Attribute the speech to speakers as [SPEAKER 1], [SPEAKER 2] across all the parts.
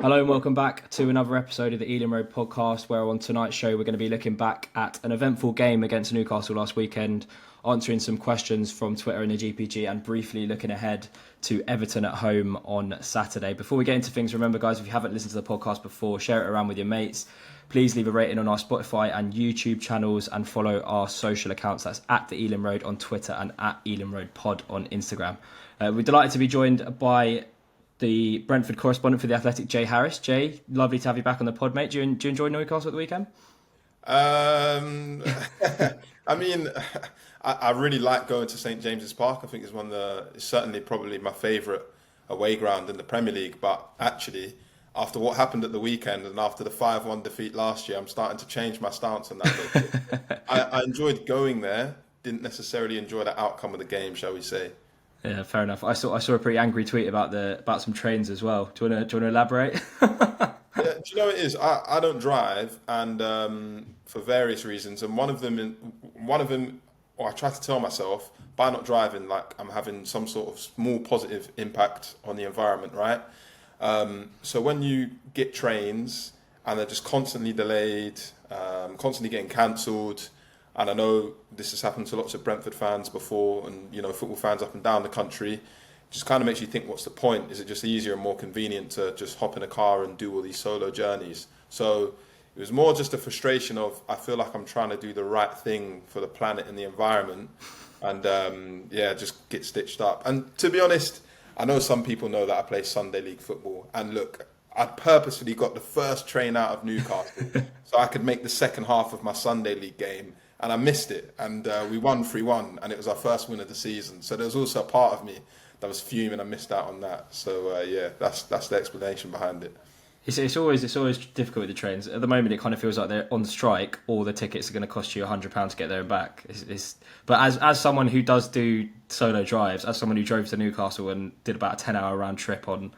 [SPEAKER 1] Hello and welcome back to another episode of the Ealing Road podcast, where on tonight's show we're going to be looking back at an eventful game against Newcastle last weekend, answering some questions from Twitter and the GPG, and briefly looking ahead to Everton at home on Saturday. Before we get into things, remember guys, if you haven't listened to the podcast before, share it around with your mates. Please leave a rating on our Spotify and YouTube channels and follow our social accounts. That's at the Ealing Road on Twitter and at Ealing Road Pod on Instagram. We're delighted to be joined by the Brentford correspondent for The Athletic, Jay Harris. Jay, lovely to have you back on the pod, mate. Do you enjoy Newcastle at the weekend?
[SPEAKER 2] I mean, I really like going to St James's Park. I think it's it's certainly probably my favourite away ground in the Premier League. But actually, after what happened at the weekend and after the 5-1 defeat last year, I'm starting to change my stance on that a little bit. I enjoyed going there, didn't necessarily enjoy the outcome of the game, shall we say.
[SPEAKER 1] Yeah, fair enough. I saw a pretty angry tweet about some trains as well. Do you want to elaborate?
[SPEAKER 2] Yeah, do you know what it is? I don't drive, and for various reasons, and one of them, or I try to tell myself by not driving, like I'm having some sort of small positive impact on the environment, right? So when you get trains and they're just constantly delayed, constantly getting cancelled, and I know this has happened to lots of Brentford fans before, and football fans up and down the country. Just kind of makes you think, what's the point? Is it just easier and more convenient to just hop in a car and do all these solo journeys? So it was more just a frustration of, I feel like I'm trying to do the right thing for the planet and the environment, and just get stitched up. And to be honest, I know some people know that I play Sunday League football, and look, I purposefully got the first train out of Newcastle so I could make the second half of my Sunday League game, and I missed it, and we won 3-1, and it was our first win of the season. So there was also a part of me that was fuming. I missed out on that. So that's the explanation behind it.
[SPEAKER 1] It's always difficult with the trains. At the moment, it kind of feels like they're on strike, or the tickets are going to cost you £100 to get there and back. But as someone who does do solo drives, as someone who drove to Newcastle and did about a 10-hour round trip on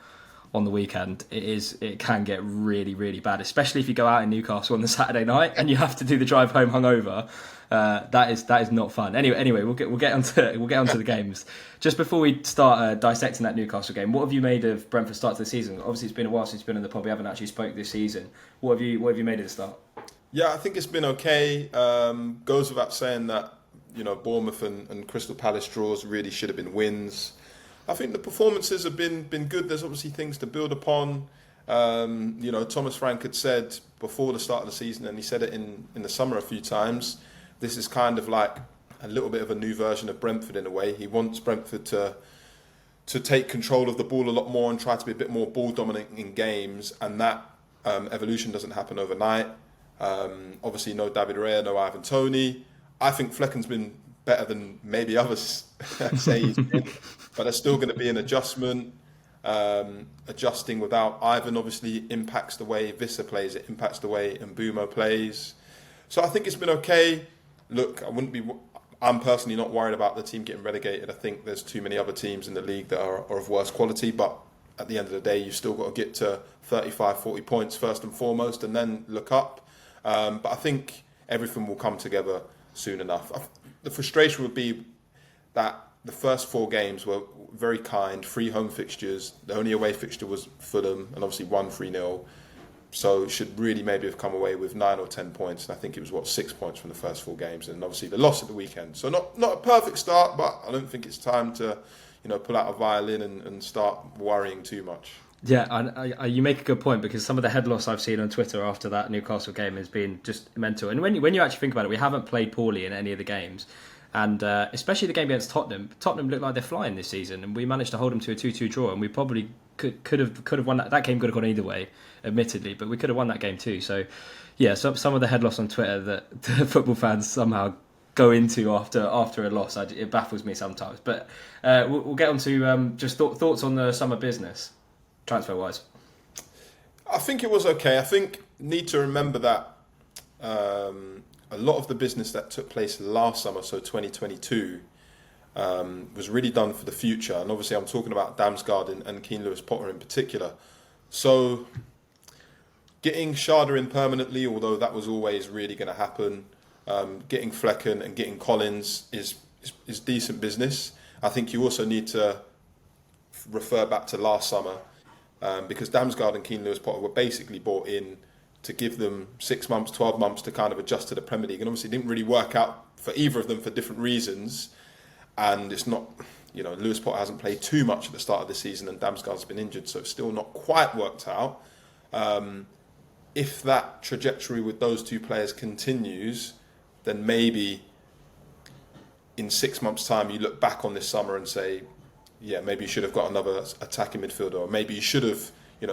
[SPEAKER 1] the weekend, it can get really, really bad, especially if you go out in Newcastle on the Saturday night and you have to do the drive home hungover. That is not fun. Anyway, we'll get onto the games. Just before we start dissecting that Newcastle game, what have you made of Brentford's start to the season? Obviously, it's been a while since you've been in the pub. We haven't actually spoke this season. What have you made of the start?
[SPEAKER 2] Yeah, I think it's been okay. Goes without saying that Bournemouth and Crystal Palace draws really should have been wins. I think the performances have been good. There's obviously things to build upon. Thomas Frank had said before the start of the season, and he said it in the summer a few times, this is kind of like a little bit of a new version of Brentford in a way. He wants Brentford to take control of the ball a lot more and try to be a bit more ball dominant in games, and that evolution doesn't happen overnight. Obviously, no David Raya, no Ivan Toney. I think Flecken's been better than maybe others say he's been, but there's still going to be an adjustment. Adjusting without Ivan obviously impacts the way Vissa plays. It impacts the way Mbumo plays. So I think it's been okay. Look, I'm personally not worried about the team getting relegated. I think there's too many other teams in the league that are of worse quality, but at the end of the day, you've still got to get to 35, 40 points first and foremost, and then look up. But I think everything will come together soon enough. The frustration would be that the first 4 games were very kind, 3 home fixtures. The only away fixture was Fulham, and obviously won 3-0. So should really maybe have come away with 9 or 10 points. And I think it was 6 points from the first 4 games, and obviously the loss at the weekend. So not a perfect start, but I don't think it's time to pull out a violin and start worrying too much.
[SPEAKER 1] Yeah, you make a good point, because some of the head loss I've seen on Twitter after that Newcastle game has been just mental. And when you actually think about it, we haven't played poorly in any of the games. And especially the game against Tottenham. Tottenham looked like they're flying this season, and we managed to hold them to a 2-2 draw, and we probably could have won that. That game could have gone either way, admittedly, but we could have won that game too. So, yeah, some of the head loss on Twitter that the football fans somehow go into after a loss, it baffles me sometimes. But we'll get on to just thoughts on the summer business, transfer-wise.
[SPEAKER 2] I think it was okay. I think need to remember that a lot of the business that took place last summer, so 2022, was really done for the future. And obviously I'm talking about Damsgaard and Keane Lewis Potter in particular. So getting Sharda in permanently, although that was always really going to happen, getting Flecken and getting Collins is decent business. I think you also need to refer back to last summer because Damsgaard and Keane Lewis-Potter were basically brought in to give them 6 months, 12 months to kind of adjust to the Premier League. And obviously it didn't really work out for either of them for different reasons. And it's not, Lewis-Potter hasn't played too much at the start of the season and Damsgaard's been injured, so it's still not quite worked out. If that trajectory with those two players continues, then maybe in 6 months' time you look back on this summer and say, yeah, maybe you should have got another attacking midfielder, or maybe you should have,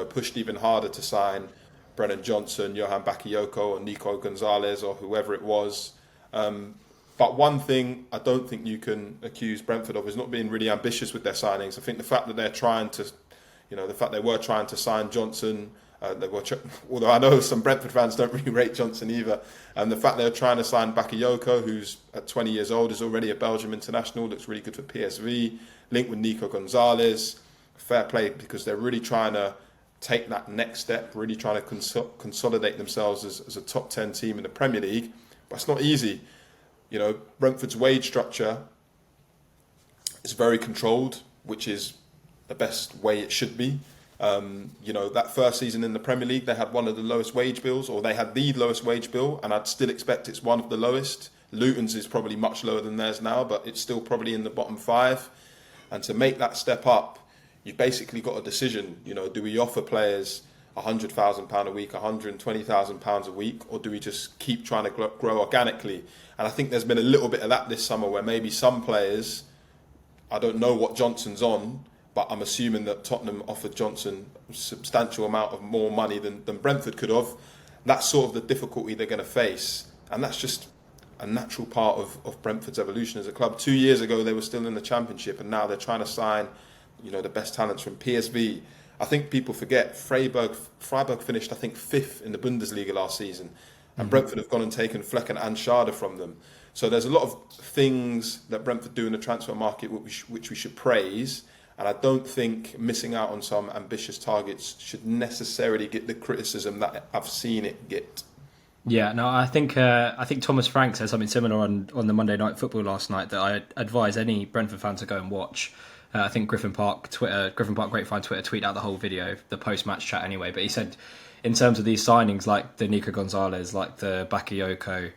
[SPEAKER 2] pushed even harder to sign Brennan Johnson, Johan Bakayoko, or Nico Gonzalez, or whoever it was. But one thing I don't think you can accuse Brentford of is not being really ambitious with their signings. I think the fact that they're trying to, the fact they were trying to sign Johnson, although I know some Brentford fans don't really rate Johnson either, and the fact they're trying to sign Bakayoko, who's at 20 years old, is already a Belgium international, looks really good for PSV, linked with Nico Gonzalez, fair play, because they're really trying to take that next step, really trying to consolidate themselves as a top 10 team in the Premier League. But it's not easy. Brentford's wage structure is very controlled, which is the best way it should be. That first season in the Premier League, they had one of the lowest wage bills, or they had the lowest wage bill, and I'd still expect it's one of the lowest. Luton's is probably much lower than theirs now, but it's still probably in the bottom 5. And to make that step up, you've basically got a decision. Do we offer players £100,000 a week, £120,000 a week, or do we just keep trying to grow organically? And I think there's been a little bit of that this summer, where maybe some players, I don't know what Johnson's on, but I'm assuming that Tottenham offered Johnson a substantial amount of more money than Brentford could have. That's sort of the difficulty they're going to face. And that's just a natural part of Brentford's evolution as a club. 2 years ago, they were still in the Championship, and now they're trying to sign, the best talents from PSV. I think people forget Freiburg finished, I think, 5th in the Bundesliga last season. And Brentford have gone and taken Flecken and Schade from them. So there's a lot of things that Brentford do in the transfer market which we should praise. And I don't think missing out on some ambitious targets should necessarily get the criticism that I've seen it get.
[SPEAKER 1] Yeah, no, I think Thomas Frank said something similar on the Monday Night Football last night that I advise any Brentford fan to go and watch. I think Griffin Park Grapevine Twitter tweeted out the whole video, the post-match chat anyway. But he said, in terms of these signings, like the Nico Gonzalez, like the Bakayoko,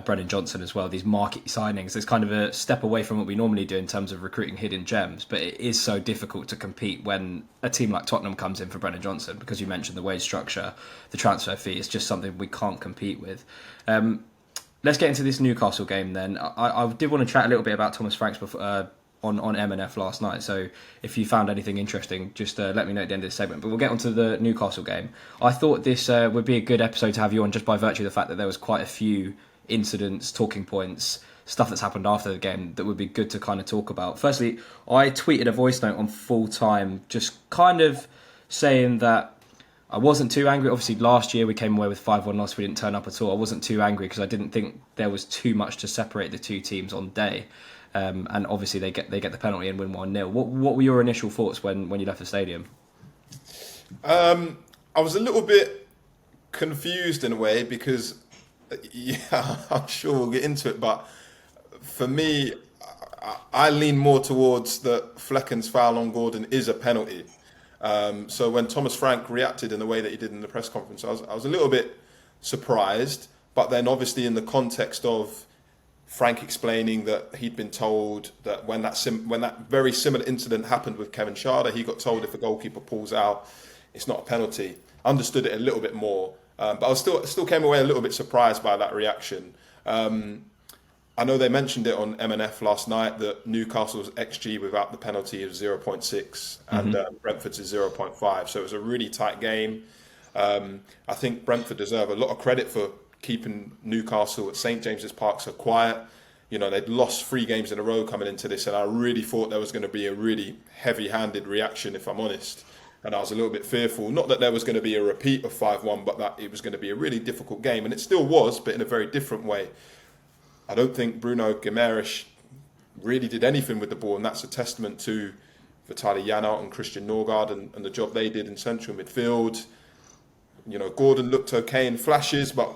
[SPEAKER 1] Brennan Johnson as well, these market signings, there's kind of a step away from what we normally do in terms of recruiting hidden gems. But it is so difficult to compete when a team like Tottenham comes in for Brennan Johnson, because you mentioned the wage structure, the transfer fee is just something we can't compete with. Let's get into this Newcastle game then. I did want to chat a little bit about Thomas Franks before, on M&F last night, so if you found anything interesting, just let me know at the end of the segment. But we'll get onto the Newcastle game. I thought this would be a good episode to have you on, just by virtue of the fact that there was quite a few incidents, talking points, stuff that's happened after the game that would be good to kind of talk about. Firstly, I tweeted a voice note on Full Time, just kind of saying that I wasn't too angry. Obviously, last year we came away with 5-1 loss. We didn't turn up at all. I wasn't too angry because I didn't think there was too much to separate the two teams on day. And obviously they get the penalty and win 1-0. What were your initial thoughts when you left the stadium?
[SPEAKER 2] I was a little bit confused in a way because, I'm sure we'll get into it, but for me, I lean more towards that Flecken's foul on Gordon is a penalty. So when Thomas Frank reacted in the way that he did in the press conference, I was a little bit surprised, but then obviously in the context of Frank explaining that he'd been told that when that very similar incident happened with Kevin Schade, he got told if a goalkeeper pulls out, it's not a penalty. Understood it a little bit more, but I was still came away a little bit surprised by that reaction. I know they mentioned it on M&F last night that Newcastle's XG without the penalty is 0.6 and Brentford's is 0.5, so it was a really tight game. I think Brentford deserve a lot of credit for keeping Newcastle at St James's Park so quiet. They'd lost 3 games in a row coming into this, and I really thought there was going to be a really heavy-handed reaction, if I'm honest. And I was a little bit fearful, not that there was going to be a repeat of 5-1, but that it was going to be a really difficult game, and it still was, but in a very different way. I don't think Bruno Guimaraes really did anything with the ball, and that's a testament to Vitaly Janelt and Christian Norgard and the job they did in central midfield. Gordon looked okay in flashes, but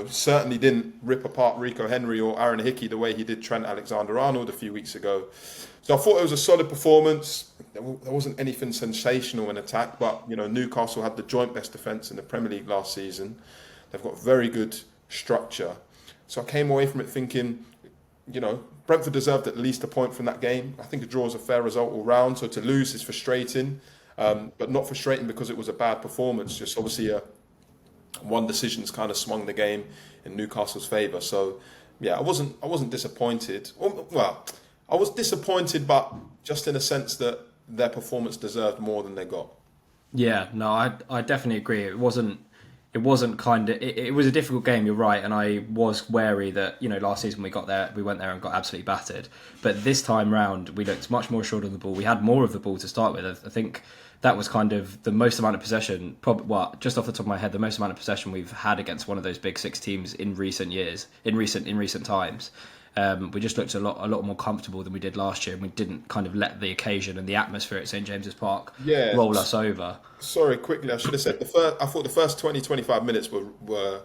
[SPEAKER 2] certainly didn't rip apart Rico Henry or Aaron Hickey the way he did Trent Alexander-Arnold a few weeks ago. So I thought it was a solid performance. There wasn't anything sensational in attack, but Newcastle had the joint best defence in the Premier League last season. They've got very good structure. So I came away from it thinking, Brentford deserved at least a point from that game. I think a draw is a fair result all round. So to lose is frustrating, but not frustrating because it was a bad performance. Just obviously one decision's kind of swung the game in Newcastle's favour. So yeah, I wasn't disappointed. Well, I was disappointed, but just in a sense that their performance deserved more than they got.
[SPEAKER 1] Yeah, no, I definitely agree. It was a difficult game, you're right, and I was wary that, last season we went there and got absolutely battered. But this time round, we looked much more assured of the ball. We had more of the ball to start with. I think that was kind of the most amount of possession, just off the top of my head, the most amount of possession we've had against one of those big six teams in recent years, in recent times. We just looked a lot more comfortable than we did last year, and we didn't kind of let the occasion and the atmosphere at St James's Park roll us over.
[SPEAKER 2] Sorry, quickly, I should have said I thought the first 20-25 minutes were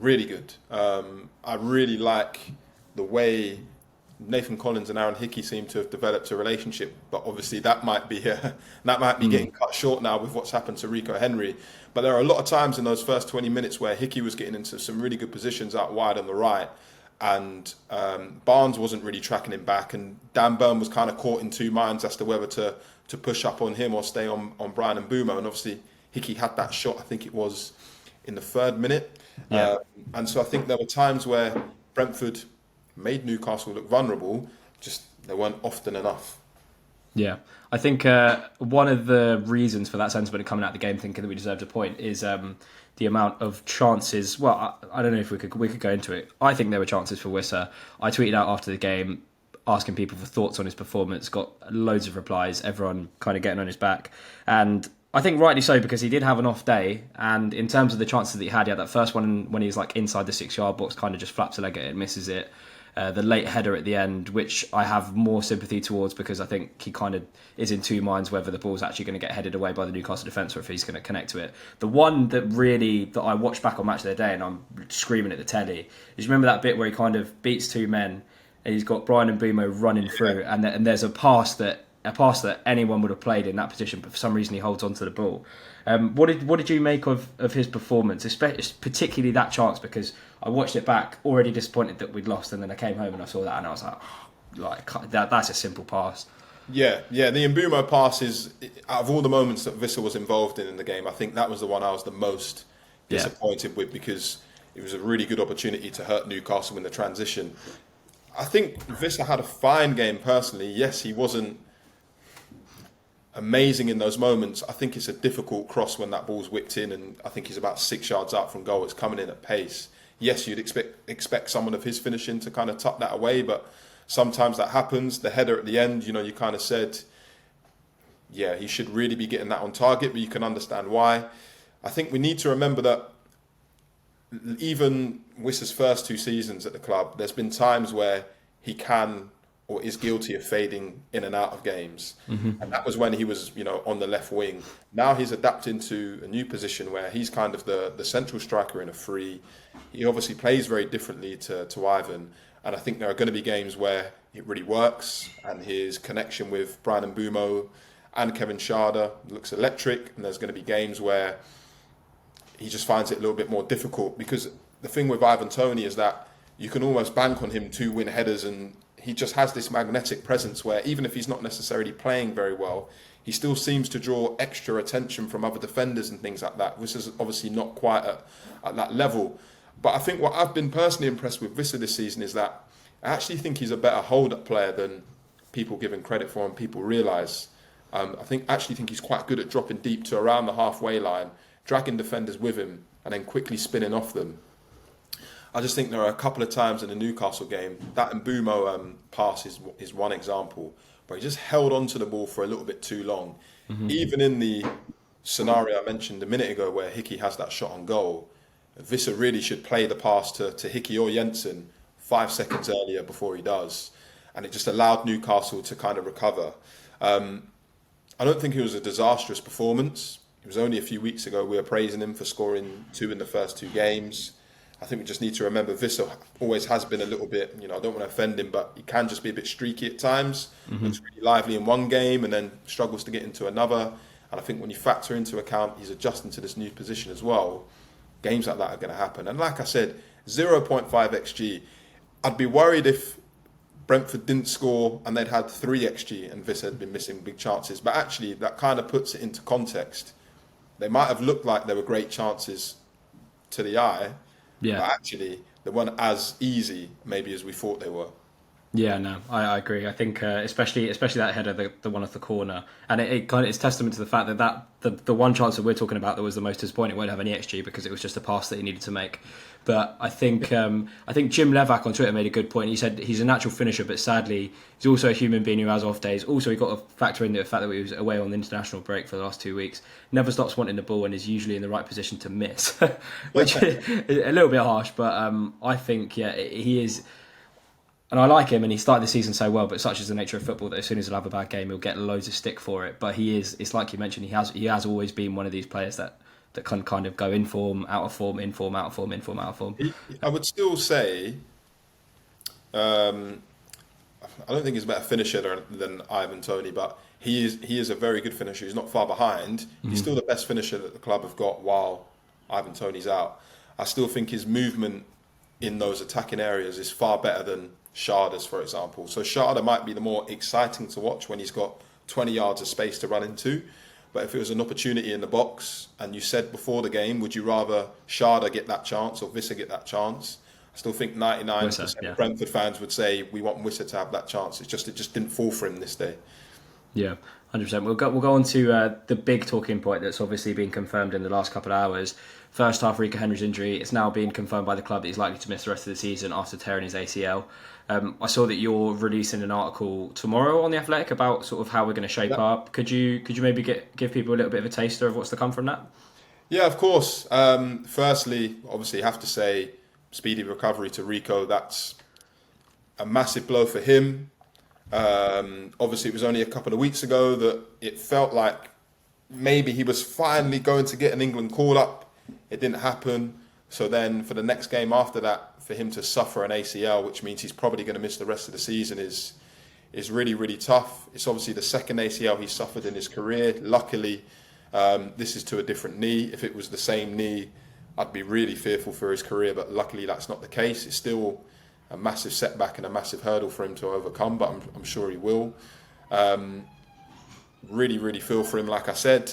[SPEAKER 2] really good. I really like the way Nathan Collins and Aaron Hickey seem to have developed a relationship, but obviously that might be getting cut short now with what's happened to Rico Henry. But there are a lot of times in those first 20 minutes where Hickey was getting into some really good positions out wide on the right, and Barnes wasn't really tracking him back, and Dan Burn was kind of caught in two minds as to whether to push up on him or stay on Brian Mbeumo. And obviously Hickey had that shot, I think it was in the 3rd minute.
[SPEAKER 1] Yeah.
[SPEAKER 2] And so I think there were times where Brentford made Newcastle look vulnerable, just they weren't often enough.
[SPEAKER 1] Yeah, I think one of the reasons for that sentiment coming out of the game thinking that we deserved a point is the amount of chances. Well, I don't know if we could go into it. I think there were chances for Wissa. I tweeted out after the game asking people for thoughts on his performance, got loads of replies, everyone kind of getting on his back. And I think rightly so, because he did have an off day. And in terms of the chances that he had that first one when he was like inside the 6-yard box, kind of just flaps a leg at it and misses it. The late header at the end, which I have more sympathy towards, because I think he kind of is in two minds whether the ball's actually going to get headed away by the Newcastle defence or if he's going to connect to it. The one that I watched back on Match of the Day and I'm screaming at the telly is, remember that bit where he kind of beats two men and he's got Brian Mbeumo running through, and there's a pass that anyone would have played in that position, but for some reason he holds onto the ball. What did you make of his performance, particularly that chance? Because I watched it back, already disappointed that we'd lost, and then I came home and I saw that and I was like, that's a simple pass.
[SPEAKER 2] Yeah. The Mbeumo pass is, out of all the moments that Wissa was involved in the game, I think that was the one I was the most disappointed with, because it was a really good opportunity to hurt Newcastle in the transition. I think Wissa had a fine game personally. Yes, he wasn't amazing in those moments. I think it's a difficult cross when that ball's whipped in, and I think he's about 6 yards out from goal. It's coming in at pace. Yes, you'd expect someone of his finishing to kind of tuck that away, but sometimes that happens. The header at the end, you kind of said, yeah, he should really be getting that on target, but you can understand why. I think we need to remember that even Wissa's first 2 seasons at the club, there's been times where he can or is guilty of fading in and out of games. Mm-hmm. And that was when he was, on the left wing. Now he's adapting to a new position where he's kind of the central striker in a free. He obviously plays very differently to Ivan. And I think there are going to be games where it really works, and his connection with Brian Mbeumo and Kevin Schade looks electric. And there's going to be games where he just finds it a little bit more difficult, because the thing with Ivan Toney is that you can almost bank on him to win headers, and he just has this magnetic presence where even if he's not necessarily playing very well, he still seems to draw extra attention from other defenders and things like that, which is obviously not quite at that level. But I think what I've been personally impressed with Wissa this season is that I actually think he's a better hold-up player than people give him credit for and people realise. I actually think he's quite good at dropping deep to around the halfway line, dragging defenders with him and then quickly spinning off them. I just think there are a couple of times in the Newcastle game, that Mbeumo pass is one example, where he just held on to the ball for a little bit too long. Mm-hmm. Even in the scenario I mentioned a minute ago where Hickey has that shot on goal, Wissa really should play the pass to Hickey or Jensen 5 seconds earlier before he does. And it just allowed Newcastle to kind of recover. I don't think it was a disastrous performance. It was only a few weeks ago we were praising him for scoring 2 in the first 2 games. I think we just need to remember Vissel always has been a little bit, I don't want to offend him, but he can just be a bit streaky at times. Looks really lively in one game and then struggles to get into another. And I think when you factor into account he's adjusting to this new position as well, games like that are going to happen. And like I said, 0.5 XG. I'd be worried if Brentford didn't score and they'd had 3 XG and Vissel had been missing big chances. But actually, that kind of puts it into context. They might have looked like they were great chances to the eye, but actually they weren't as easy maybe as we thought they were.
[SPEAKER 1] Yeah, no, I agree. I think especially that header, the one off the corner, and it kind of is testament to the fact that the one chance that we're talking about that was the most disappointing won't have any XG because it was just a pass that he needed to make. But I think Jim Levac on Twitter made a good point. He said he's a natural finisher, but sadly he's also a human being who has off days. Also, he got to factor in the fact that he was away on the international break for the last 2 weeks. Never stops wanting the ball and is usually in the right position to miss, which is a little bit harsh. But I think he is. And I like him, and he started the season so well. But such is the nature of football that as soon as he'll have a bad game, he'll get loads of stick for it. But he is. It's like you mentioned. He has always been one of these players that can kind of go in form, out of form, in form, out of form, in form, out of form.
[SPEAKER 2] I would still say, I don't think he's a better finisher than Ivan Toney, but he is a very good finisher. He's not far behind. He's still the best finisher that the club have got while Ivan Toney's out. I still think his movement in those attacking areas is far better than Sharda's, for example. So Sharda might be the more exciting to watch when he's got 20 yards of space to run into. But if it was an opportunity in the box, and you said before the game, would you rather Sharda get that chance or Wissa get that chance? I still think 99% of Brentford fans would say we want Wissa to have that chance. It just didn't fall for him this day.
[SPEAKER 1] Yeah, 100%. We'll go on to the big talking point that's obviously been confirmed in the last couple of hours. First half, Rico Henry's injury. It's now been confirmed by the club that he's likely to miss the rest of the season after tearing his ACL. I saw that you're releasing an article tomorrow on The Athletic about sort of how we're going to shape up. Could you maybe give people a little bit of a taster of what's to come from that?
[SPEAKER 2] Yeah, of course. Firstly, obviously, you have to say speedy recovery to Rico. That's a massive blow for him. Obviously, it was only a couple of weeks ago that it felt like maybe he was finally going to get an England call-up. It didn't happen. So then for the next game after that, for him to suffer an ACL, which means he's probably going to miss the rest of the season, is really, really tough. It's obviously the second ACL he's suffered in his career. Luckily, this is to a different knee. If it was the same knee, I'd be really fearful for his career, but luckily that's not the case. It's still a massive setback and a massive hurdle for him to overcome, but I'm sure he will. Really, really feel for him, like I said.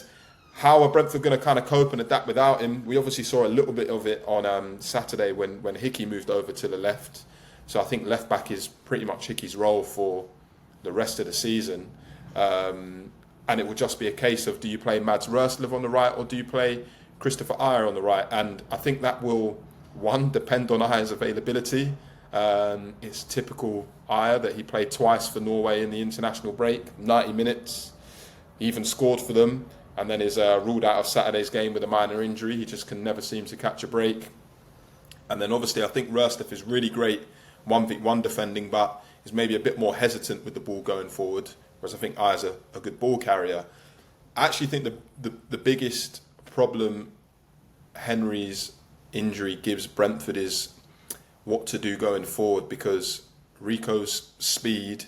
[SPEAKER 2] How are Brentford going to kind of cope and adapt without him? We obviously saw a little bit of it on Saturday when Hickey moved over to the left. So I think left back is pretty much Hickey's role for the rest of the season. And it will just be a case of, do you play Mads Roerslev on the right or do you play Christopher Ayer on the right? And I think that will, one, depend on Ayer's availability. It's typical Ayer that he played twice for Norway in the international break, 90 minutes. He even scored for them. And then is ruled out of Saturday's game with a minor injury. He just can never seem to catch a break. And then obviously I think Roerslev is really great 1v1 defending, but is maybe a bit more hesitant with the ball going forward, whereas I think Ayer's a good ball carrier. I actually think the biggest problem Henry's injury gives Brentford is what to do going forward, because Rico's speed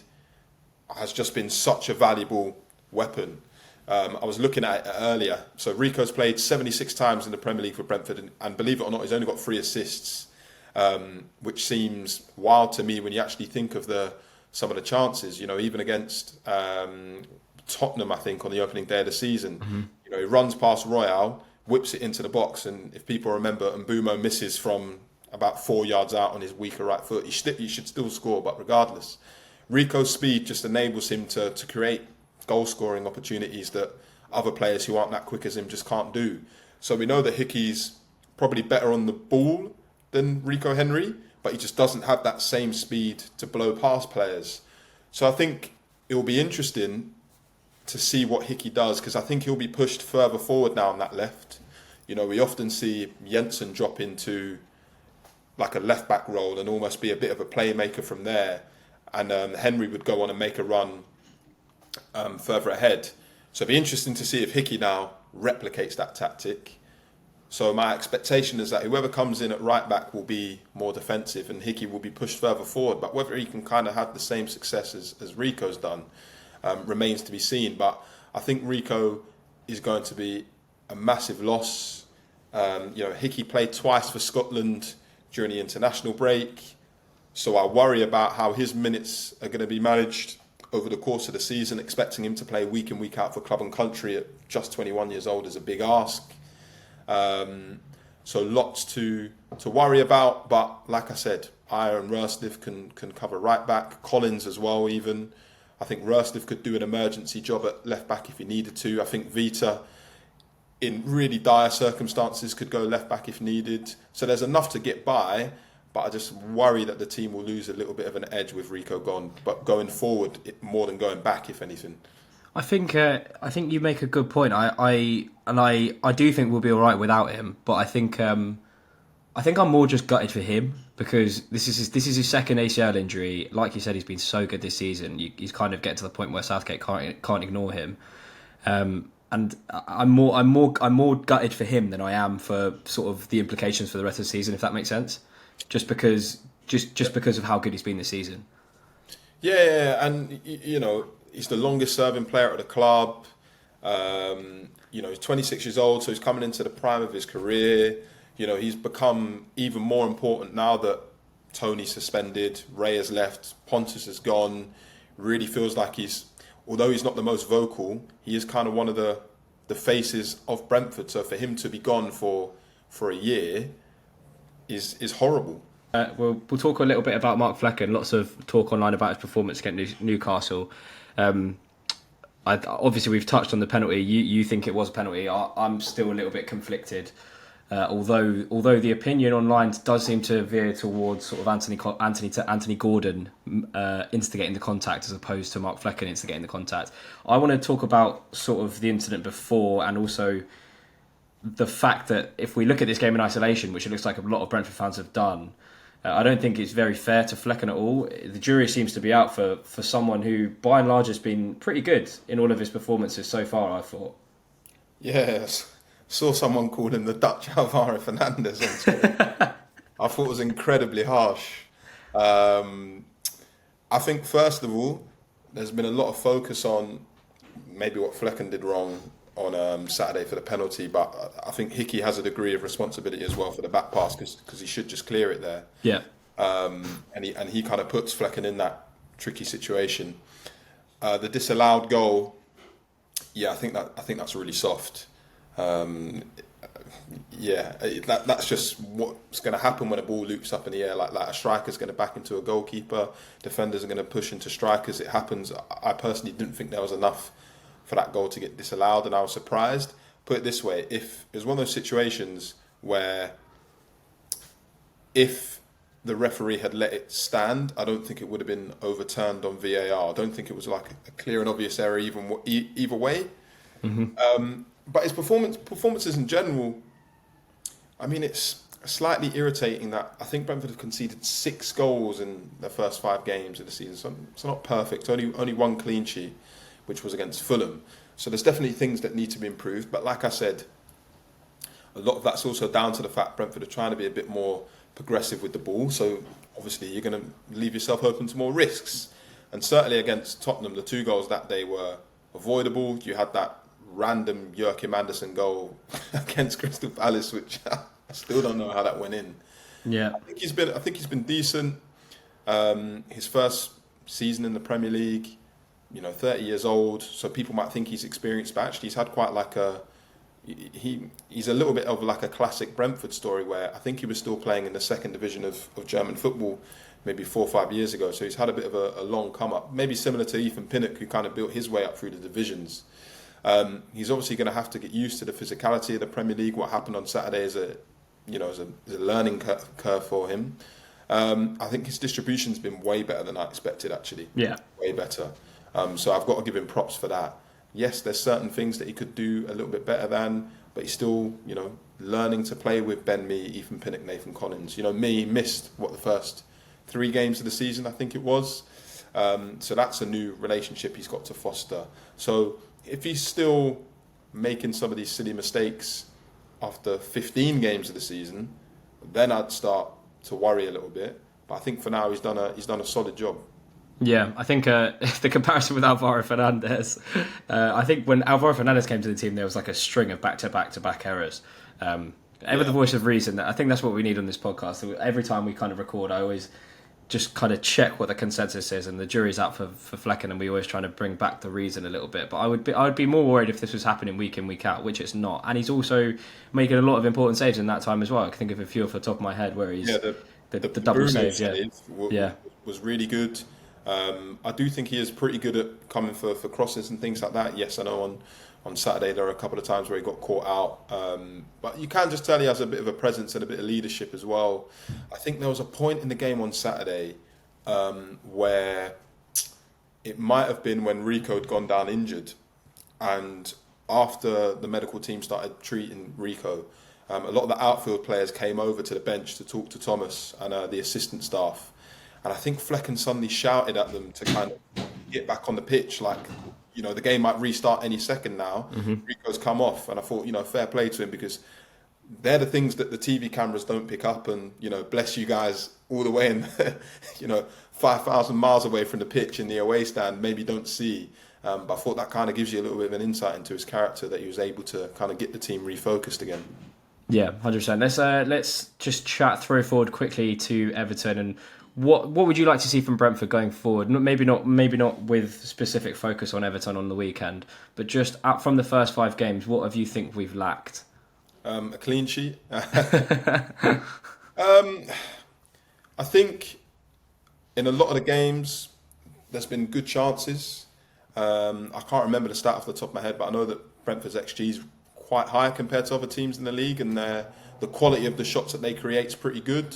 [SPEAKER 2] has just been such a valuable weapon. I was looking at it earlier. So Rico's played 76 times in the Premier League for Brentford, and believe it or not, he's only got 3 assists, which seems wild to me when you actually think of some of the chances. Even against Tottenham, I think on the opening day of the season, he runs past Royale, whips it into the box, and if people remember, Mbumo misses from about 4 yards out on his weaker right foot. He should still score, but regardless, Rico's speed just enables him to create goal-scoring opportunities that other players who aren't that quick as him just can't do. So we know that Hickey's probably better on the ball than Rico Henry, but he just doesn't have that same speed to blow past players. So I think it will be interesting to see what Hickey does, because I think he'll be pushed further forward now on that left. We often see Jensen drop into like a left-back role and almost be a bit of a playmaker from there, and Henry would go on and make a run further ahead. So it'll be interesting to see if Hickey now replicates that tactic. So my expectation is that whoever comes in at right back will be more defensive and Hickey will be pushed further forward. But whether he can kind of have the same success as Rico's done remains to be seen. But I think Rico is going to be a massive loss. Hickey played twice for Scotland during the international break. So I worry about how his minutes are going to be managed over the course of the season. Expecting him to play week in, week out for club and country at just 21 years old is a big ask. So lots to worry about, but like I said, Ayer and Roerslev can cover right back, Collins as well even. I think Roerslev could do an emergency job at left back if he needed to. I think Vita, in really dire circumstances, could go left back if needed. So there's enough to get by, but I just worry that the team will lose a little bit of an edge with Rico gone. But going forward, more than going back, if anything.
[SPEAKER 1] I think you make a good point. I do think we'll be all right without him, but I think I'm more just gutted for him because this is his second ACL injury. Like you said, he's been so good this season. He's kind of getting to the point where Southgate can't ignore him, and I'm more gutted for him than I am for sort of the implications for the rest of the season, if that makes sense. Just because of how good he's been this season.
[SPEAKER 2] Yeah, and he's the longest serving player at the club. He's 26 years old, so he's coming into the prime of his career. He's become even more important now that Tony's suspended, Ray has left, Pontus has gone. Really feels like although he's not the most vocal, he is kind of one of the faces of Brentford. So for him to be gone for a year is horrible.
[SPEAKER 1] We'll talk a little bit about Mark Flecken. Lots of talk online about his performance against Newcastle. Obviously, we've touched on the penalty. You think it was a penalty. I'm still a little bit conflicted. Although the opinion online does seem to veer towards sort of Anthony Gordon instigating the contact as opposed to Mark Flecken instigating the contact. I want to talk about sort of the incident before and also the fact that if we look at this game in isolation, which it looks like a lot of Brentford fans have done, I don't think it's very fair to Flecken at all. The jury seems to be out for someone who, by and large, has been pretty good in all of his performances so far, I thought.
[SPEAKER 2] Yes. Saw someone call him the Dutch Alvaro Fernandez on Twitter. I thought it was incredibly harsh. I think, first of all, there's been a lot of focus on maybe what Flecken did wrong on Saturday for the penalty, but I think Hickey has a degree of responsibility as well for the back pass because he should just clear it there.
[SPEAKER 1] Yeah.
[SPEAKER 2] And he kind of puts Flecken in that tricky situation. The disallowed goal, I think that's really soft. That's just what's going to happen when a ball loops up in the air like that. A striker's going to back into a goalkeeper. Defenders are going to push into strikers. It happens. I personally didn't think there was enough for that goal to get disallowed, and I was surprised. Put it this way, if it was one of those situations where if the referee had let it stand, I don't think it would have been overturned on VAR. I don't think it was like a clear and obvious error either way. Mm-hmm. But his performances in general, I mean, it's slightly irritating that I think Brentford have conceded 6 goals in their first 5 games of the season. So it's not perfect. Only one clean sheet, which was against Fulham. So there's definitely things that need to be improved. But like I said, a lot of that's also down to the fact Brentford are trying to be a bit more progressive with the ball. So obviously you're going to leave yourself open to more risks. And certainly against Tottenham, the 2 goals that day were avoidable. You had that random Joachim Andersen goal against Crystal Palace, which I still don't know how that went in.
[SPEAKER 1] Yeah,
[SPEAKER 2] I think he's been decent. His first season in the Premier League, 30 years old, so people might think he's experienced, but actually he's had quite like he's a little bit of like a classic Brentford story where I think he was still playing in the second division of German football maybe 4 or 5 years ago. So he's had a bit of a long come up, maybe similar to Ethan Pinnock, who kind of built his way up through the divisions. He's obviously going to have to get used to the physicality of the Premier League. What happened on Saturday is a learning curve for him. I think his distribution's been way better than I expected, actually.
[SPEAKER 1] Yeah,
[SPEAKER 2] way better. So I've got to give him props for that. Yes, there's certain things that he could do a little bit better than, but he's still, learning to play with Ben Mee, Ethan Pinnock, Nathan Collins. Mee missed the first 3 games of the season, I think it was. So that's a new relationship he's got to foster. So if he's still making some of these silly mistakes after 15 games of the season, then I'd start to worry a little bit. But I think for now he's done a solid job.
[SPEAKER 1] Yeah, I think the comparison with Alvaro Fernandez, I think when Alvaro Fernandez came to the team, there was like a string of back-to-back errors. Ever the voice of reason. I think that's what we need on this podcast. Every time we kind of record, I always just kind of check what the consensus is, and the jury's out for Flecken, and we always trying to bring back the reason a little bit. But I would be more worried if this was happening week in, week out, which it's not. And he's also making a lot of important saves in that time as well. I can think of a few off the top of my head where he's the double save.
[SPEAKER 2] Was really good. I do think he is pretty good at coming for crosses and things like that. Yes, I know on Saturday there were a couple of times where he got caught out. But you can just tell he has a bit of a presence and a bit of leadership as well. I think there was a point in the game on Saturday where it might have been when Rico had gone down injured. And after the medical team started treating Rico, a lot of the outfield players came over to the bench to talk to Thomas and the assistant staff. And I think Flecken suddenly shouted at them to kind of get back on the pitch, like, the game might restart any second now. Mm-hmm. Rico's come off. And I thought, fair play to him, because they're the things that the TV cameras don't pick up. And, bless you guys all the way in, 5,000 miles away from the pitch in the away stand, maybe don't see. But I thought that kind of gives you a little bit of an insight into his character, that he was able to kind of get the team refocused again.
[SPEAKER 1] Yeah, 100%. Let's just chat forward quickly to Everton, and what would you like to see from Brentford going forward? Maybe not with specific focus on Everton on the weekend, but just out from the first 5 games, what have you think we've lacked?
[SPEAKER 2] A clean sheet. I think in a lot of the games there's been good chances. I can't remember the stat off the top of my head, but I know that Brentford's XG is quite high compared to other teams in the league, and the quality of the shots that they create is pretty good.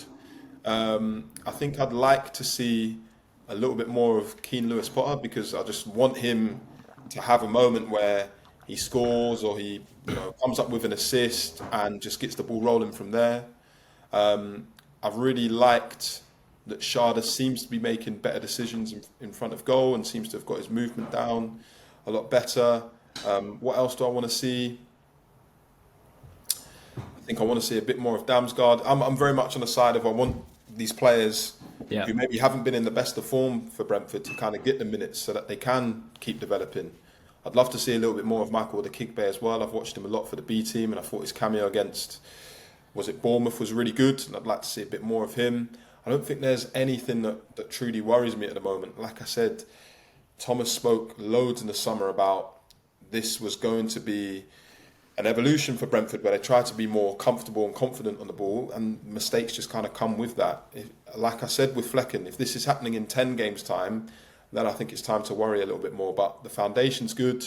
[SPEAKER 2] I think I'd like to see a little bit more of Keane Lewis-Potter, because I just want him to have a moment where he scores, or he comes up with an assist and just gets the ball rolling from there. I've really liked that Sharda seems to be making better decisions in front of goal, and seems to have got his movement down a lot better. What else do I want to see? I think I want to see a bit more of Damsgaard. I'm very much on the side of, I want these players who maybe haven't been in the best of form for Brentford to kind of get the minutes so that they can keep developing. I'd love to see a little bit more of Michael the Kigbe as well. I've watched him a lot for the B team, and I thought his cameo against, Bournemouth, was really good, and I'd like to see a bit more of him. I don't think there's anything that truly worries me at the moment. Like I said, Thomas spoke loads in the summer about this was going to be an evolution for Brentford, where they try to be more comfortable and confident on the ball, and mistakes just kind of come with that. Like I said with Flecken, if this is happening in 10 games' time, then I think it's time to worry a little bit more. But the foundation's good.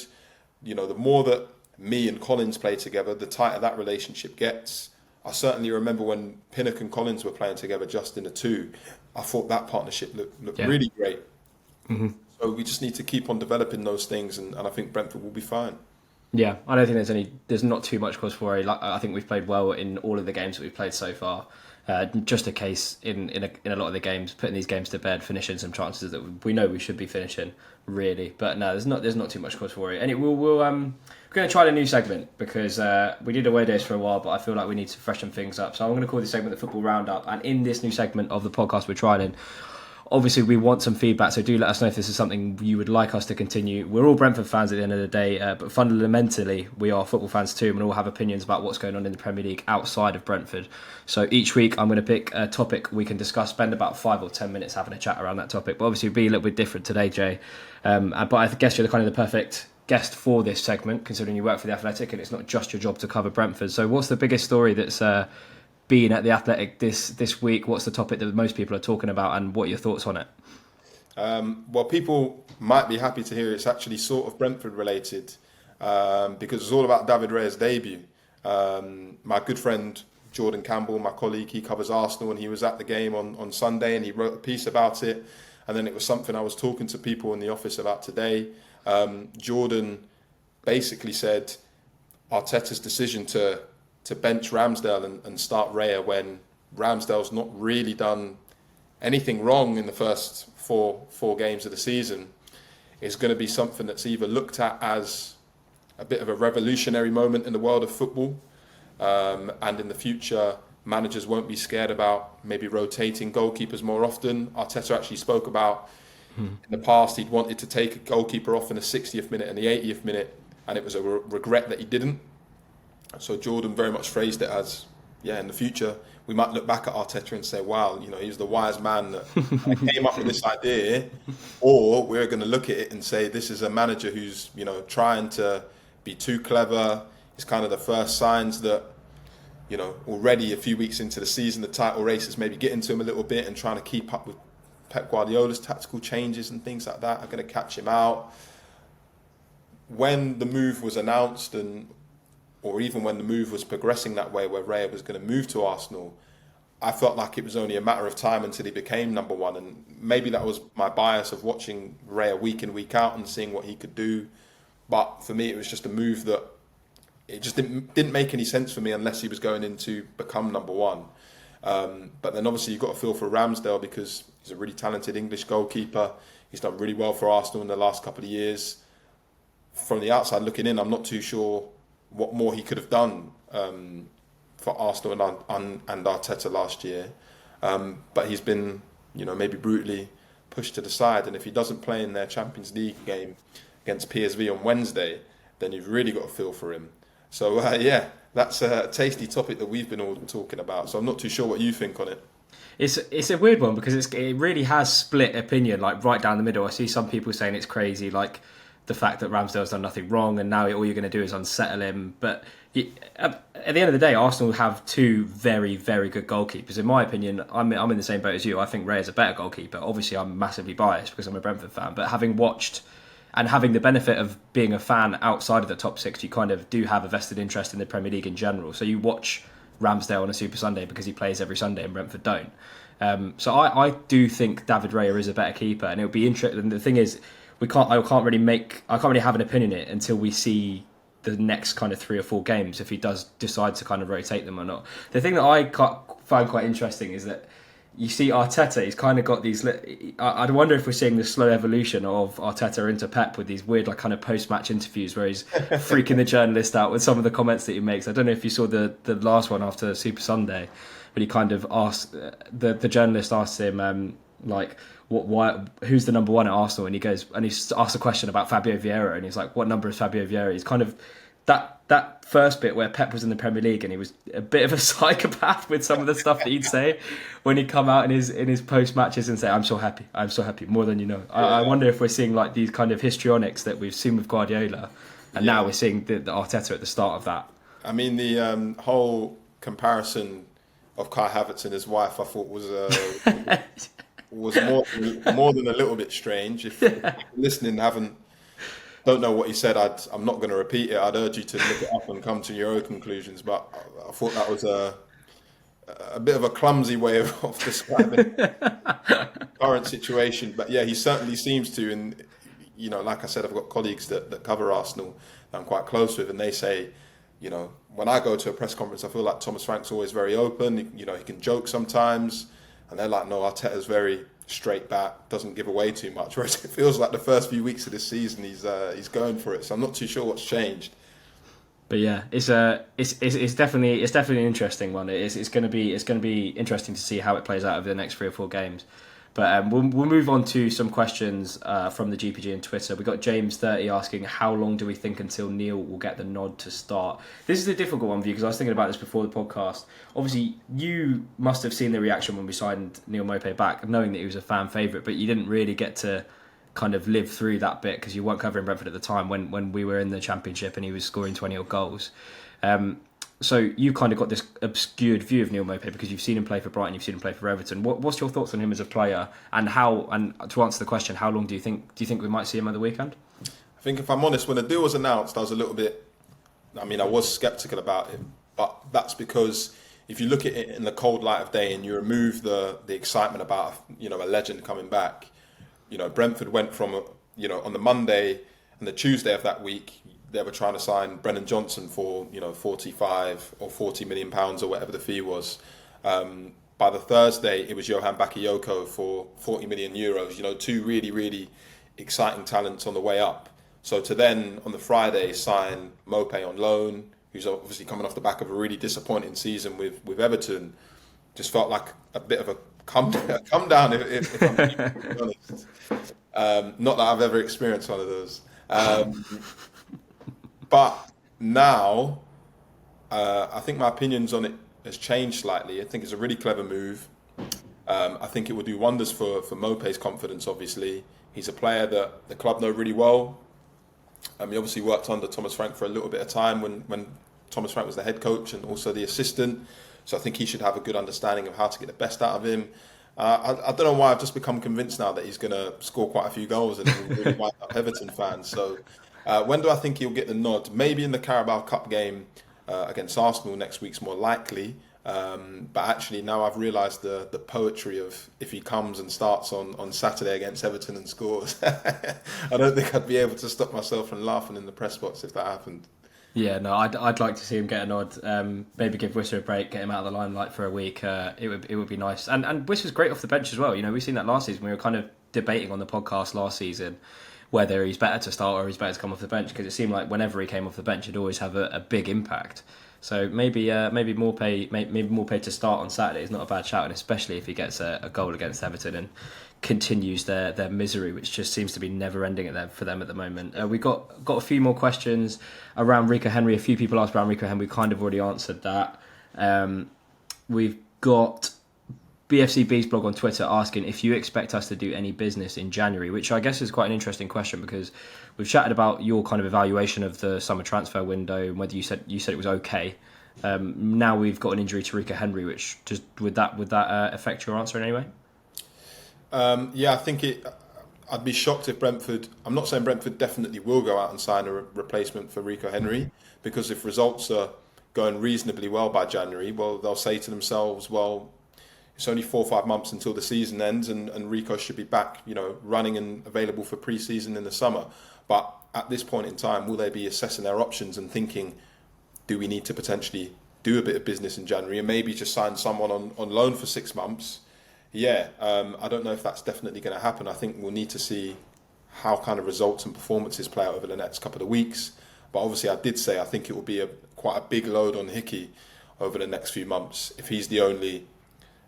[SPEAKER 2] The more that me and Collins play together, the tighter that relationship gets. I certainly remember when Pinnock and Collins were playing together just in the 2. I thought that partnership looked really great. Mm-hmm. So we just need to keep on developing those things, and I think Brentford will be fine.
[SPEAKER 1] Yeah, I don't think there's not too much cause for worry. I think we've played well in all of the games that we've played so far. Just a case in a lot of the games, putting these games to bed, finishing some chances that we know we should be finishing, really. But no, there's not too much cause for worry. And we're going to try a new segment, because we did away days for a while, but I feel like we need to freshen things up. So I'm going to call this segment the Football Roundup. And in this new segment of the podcast we're trialing, obviously, we want some feedback, so do let us know if this is something you would like us to continue. We're all Brentford fans at the end of the day, but fundamentally, we are football fans too, and we all have opinions about what's going on in the Premier League outside of Brentford. So each week, I'm going to pick a topic we can discuss, spend about 5 or 10 minutes having a chat around that topic. But obviously, it'll be a little bit different today, Jay. But I guess you're kind of the perfect guest for this segment, considering you work for The Athletic, and it's not just your job to cover Brentford. So what's the biggest story that's been at The Athletic this week? What's the topic that most people are talking about, and what are your thoughts on it?
[SPEAKER 2] Well, people might be happy to hear it's actually sort of Brentford related, because it's all about David Raya's debut. My good friend Jordan Campbell, my colleague, he covers Arsenal, and he was at the game on Sunday, and he wrote a piece about it. And then it was something I was talking to people in the office about today. Jordan basically said Arteta's decision to bench Ramsdale and start Raya, when Ramsdale's not really done anything wrong in the first four games of the season, is going to be something that's either looked at as a bit of a revolutionary moment in the world of football, and in the future, managers won't be scared about maybe rotating goalkeepers more often. Arteta actually spoke about in the past he'd wanted to take a goalkeeper off in the 60th minute and the 80th minute, and it was a regret that he didn't. So Jordan very much phrased it as, in the future, we might look back at Arteta and say, wow, he was the wise man that came up with this idea. Or we're going to look at it and say, this is a manager who's, trying to be too clever. It's kind of the first signs that, already a few weeks into the season, the title race is maybe getting to him a little bit, and trying to keep up with Pep Guardiola's tactical changes and things like that are going to catch him out. When the move was announced, or even when the move was progressing that way, where Raya was going to move to Arsenal, I felt like it was only a matter of time until he became number one. And maybe that was my bias of watching Raya week in, week out and seeing what he could do. But for me, it was just a move that it just didn't make any sense for me unless he was going in to become number one. But then obviously you've got to feel for Ramsdale, because he's a really talented English goalkeeper. He's done really well for Arsenal in the last couple of years. From the outside looking in, I'm not too sure what more he could have done for Arsenal and Arteta last year. But he's been, maybe brutally pushed to the side. And if he doesn't play in their Champions League game against PSV on Wednesday, then you've really got to feel for him. So, that's a tasty topic that we've been all talking about. So I'm not too sure what you think on it.
[SPEAKER 1] It's a weird one, because it really has split opinion, like right down the middle. I see some people saying it's crazy, like the fact that Ramsdale's done nothing wrong and now all you're going to do is unsettle him. But at the end of the day, Arsenal have two very, very good goalkeepers. In my opinion, I'm in the same boat as you. I think Raya's a better goalkeeper. Obviously, I'm massively biased because I'm a Brentford fan. But having watched and having the benefit of being a fan outside of the top six, you kind of do have a vested interest in the Premier League in general. So you watch Ramsdale on a Super Sunday because he plays every Sunday and Brentford don't. So I do think David Raya is a better keeper, and it'll be interesting. The thing is, I can't really have an opinion in it until we see the next kind of 3 or 4 games, if he does decide to kind of rotate them or not. The thing that I find quite interesting is that you see Arteta, he's kind of got these... I wonder if we're seeing the slow evolution of Arteta into Pep with these weird kind of post-match interviews where he's freaking the journalist out with some of the comments that he makes. I don't know if you saw the last one after Super Sunday, but he kind of asked... The journalist asked him, who's the number one at Arsenal? And he goes, and he asks a question about Fabio Vieira, and he's like, what number is Fabio Vieira? He's kind of... That first bit where Pep was in the Premier League and he was a bit of a psychopath with some of the stuff that he'd say when he'd come out in his post matches and say, I'm so happy, more than you know. I wonder if we're seeing like these kind of histrionics that we've seen with Guardiola, and now we're seeing the Arteta at the start of that.
[SPEAKER 2] I mean, the whole comparison of Kai Havertz and his wife, I thought was more than a little bit strange. If you're listening, don't know what he said, I'm not going to repeat it. I'd urge you to look it up and come to your own conclusions. But I thought that was a bit of a clumsy way of describing the current situation. But yeah, he certainly seems to. And like I said, I've got colleagues that cover Arsenal that I'm quite close with, and they say, when I go to a press conference, I feel like Thomas Frank's always very open. He can joke sometimes, and they're like, no, Arteta's very straight back, doesn't give away too much. Whereas it feels like the first few weeks of this season, he's going for it. So I'm not too sure what's changed.
[SPEAKER 1] But yeah, it's definitely an interesting one. It's going to be interesting to see how it plays out over the next 3 or 4 games. But we'll move on to some questions from the GPG and Twitter. We got James30 asking, how long do we think until Neil will get the nod to start? This is a difficult one for you because I was thinking about this before the podcast. Obviously, you must have seen the reaction when we signed Neil Maupay back, knowing that he was a fan favourite, but you didn't really get to kind of live through that bit because you weren't covering Brentford at the time when we were in the Championship and he was scoring 20 goals. So you kind of got this obscured view of Neil Maupay because you've seen him play for Brighton, you've seen him play for Everton. What's your thoughts on him as a player, and to answer the question, how long do you think we might see him at the weekend?
[SPEAKER 2] I think if I'm honest, when the deal was announced, I was a little bit. I was sceptical about him, but that's because if you look at it in the cold light of day and you remove the excitement about a legend coming back, Brentford went from on the Monday and the Tuesday of that week, they were trying to sign Brennan Johnson for 45 or 40 million pounds or whatever the fee was. By the Thursday, it was Johan Bakayoko for 40 million euros. Two really, really exciting talents on the way up. So to then on the Friday sign Maupay on loan, who's obviously coming off the back of a really disappointing season with Everton, just felt like a bit of a come down, if I'm being honest. Not that I've ever experienced one of those. But now, I think my opinions on it has changed slightly. I think it's a really clever move. I think it will do wonders for Mopé's confidence, obviously. He's a player that the club know really well. He obviously worked under Thomas Frank for a little bit of time when Thomas Frank was the head coach and also the assistant. So I think he should have a good understanding of how to get the best out of him. I don't know why I've just become convinced now that he's going to score quite a few goals and really wind up Everton fans. So when do I think he'll get the nod? Maybe in the Carabao Cup game against Arsenal next week's more likely. But actually now I've realised the poetry of if he comes and starts on Saturday against Everton and scores. I don't think I'd be able to stop myself from laughing in the press box if that happened.
[SPEAKER 1] Yeah, no, I'd like to see him get a nod. Maybe give Wisser a break, get him out of the limelight for a week. It would be nice. And Wisser's great off the bench as well. You know, we've seen that last season. We were kind of debating on the podcast last season whether he's better to start or he's better to come off the bench, because it seemed like whenever he came off the bench, he'd always have a big impact. So maybe Mopé to start on Saturday is not a bad shout, and especially if he gets a goal against Everton and continues their misery, which just seems to be never ending for them at the moment. We got a few more questions around Rico Henry. A few people asked around Rico Henry. We kind of already answered that. We've got BFCB's blog on Twitter asking if you expect us to do any business in January, which I guess is quite an interesting question, because we've chatted about your kind of evaluation of the summer transfer window and whether you said it was okay. Now we've got an injury to Rico Henry, which just would that affect your answer in any way?
[SPEAKER 2] Yeah, I think I'd be shocked if Brentford. I'm not saying Brentford definitely will go out and sign a replacement for Rico Henry, because if results are going reasonably well by January, well, they'll say to themselves, well, it's only 4 or 5 months until the season ends, and Rico should be back, running and available for pre-season in the summer. But at this point in time, will they be assessing their options and thinking, do we need to potentially do a bit of business in January and maybe just sign someone on loan for 6 months? Yeah, I don't know if that's definitely going to happen. I think we'll need to see how kind of results and performances play out over the next couple of weeks. But obviously, I did say I think it will be quite a big load on Hickey over the next few months. If he's the only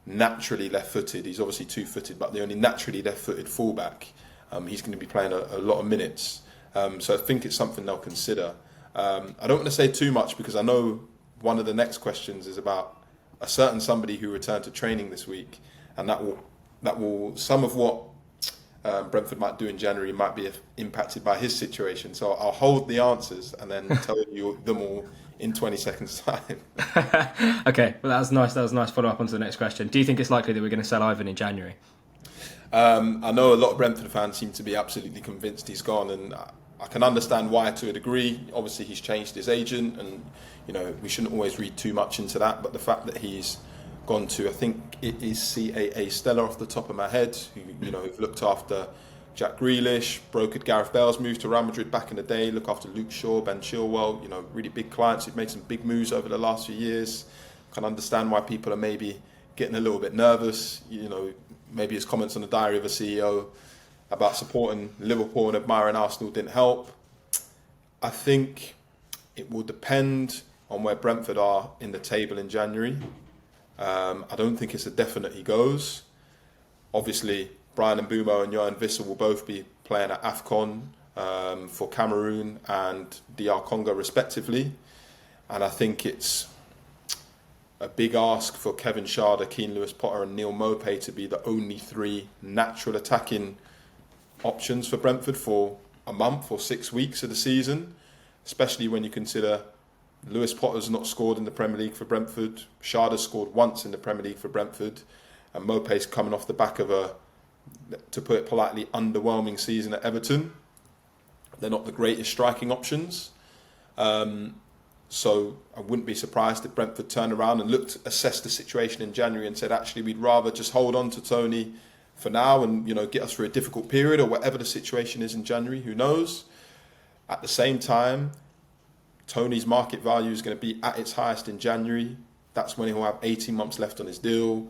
[SPEAKER 2] naturally left-footed, he's obviously two-footed, but the only naturally left-footed fullback, he's going to be playing a lot of minutes. So I think it's something they'll consider. I don't want to say too much, because I know one of the next questions is about a certain somebody who returned to training this week, and that will some of what Brentford might do in January might be impacted by his situation. So I'll hold the answers and then tell you them all in 20 seconds time.
[SPEAKER 1] Okay, well that was nice. Follow up onto the next question. Do you think it's likely that we're going to sell Ivan in January?
[SPEAKER 2] I know a lot of Brentford fans seem to be absolutely convinced he's gone, and I can understand why to a degree. Obviously he's changed his agent, and we shouldn't always read too much into that, but the fact that he's gone to, I think it is CAA Stella off the top of my head, who've looked after Jack Grealish, brokered Gareth Bale's move to Real Madrid back in the day, look after Luke Shaw, Ben Chilwell, really big clients who've made some big moves over the last few years. Can understand why people are maybe getting a little bit nervous. Maybe his comments on the diary of a CEO about supporting Liverpool and admiring Arsenal didn't help. I think it will depend on where Brentford are in the table in January. I don't think it's a definite he goes. Obviously, Brian Mbeumo and Johan Visser will both be playing at AFCON for Cameroon and DR Congo respectively. And I think it's a big ask for Kevin Schade, Keane Lewis-Potter and Neil Mopé to be the only 3 natural attacking options for Brentford for a month or 6 weeks of the season, especially when you consider Lewis-Potter's not scored in the Premier League for Brentford, Schade's scored once in the Premier League for Brentford, and Mopé's coming off the back of a, to put it politely, underwhelming season at Everton. They're not the greatest striking options. So I wouldn't be surprised if Brentford turned around and assessed the situation in January and said, actually, we'd rather just hold on to Tony for now and get us through a difficult period, or whatever the situation is in January. Who knows? At the same time, Tony's market value is going to be at its highest in January. That's when he'll have 18 months left on his deal.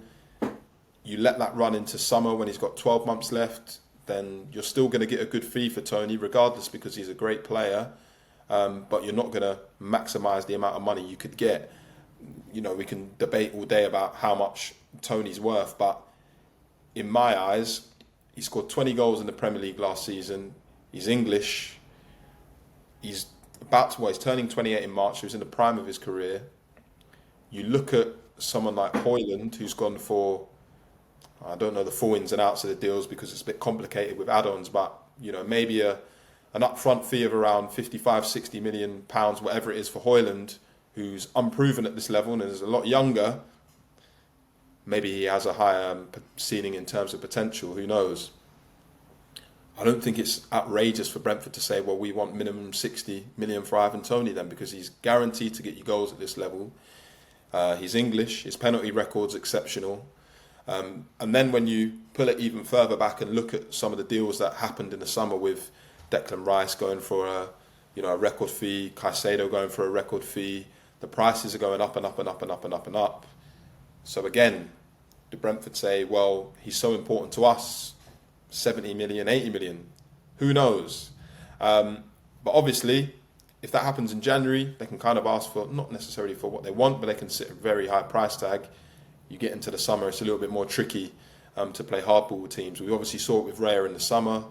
[SPEAKER 2] You let that run into summer when he's got 12 months left, then you're still going to get a good fee for Tony regardless, because he's a great player. but you're not going to maximise the amount of money you could get. We can debate all day about how much Tony's worth, but in my eyes, he scored 20 goals in the Premier League last season. He's English. He's turning 28 in March. He was in the prime of his career. You look at someone like Højlund, who's gone for, I don't know the full ins and outs of the deals because it's a bit complicated with add-ons, but maybe an upfront fee of around 55, 60 million pounds, whatever it is for Højlund, who's unproven at this level and is a lot younger. Maybe he has a higher ceiling in terms of potential. Who knows? I don't think it's outrageous for Brentford to say, well, we want minimum 60 million for Ivan Toney then, because he's guaranteed to get you goals at this level. He's English. His penalty record's exceptional. And then when you pull it even further back and look at some of the deals that happened in the summer with Declan Rice going for a record fee, Caicedo going for a record fee, the prices are going up and up and up and up and up and up. So again, do Brentford say, well, he's so important to us, 70 million, 80 million? Who knows? But obviously, if that happens in January, they can kind of ask for, not necessarily for what they want, but they can set a very high price tag. You get into the summer, it's a little bit more tricky to play hardball with teams. We obviously saw it with Raya in the summer.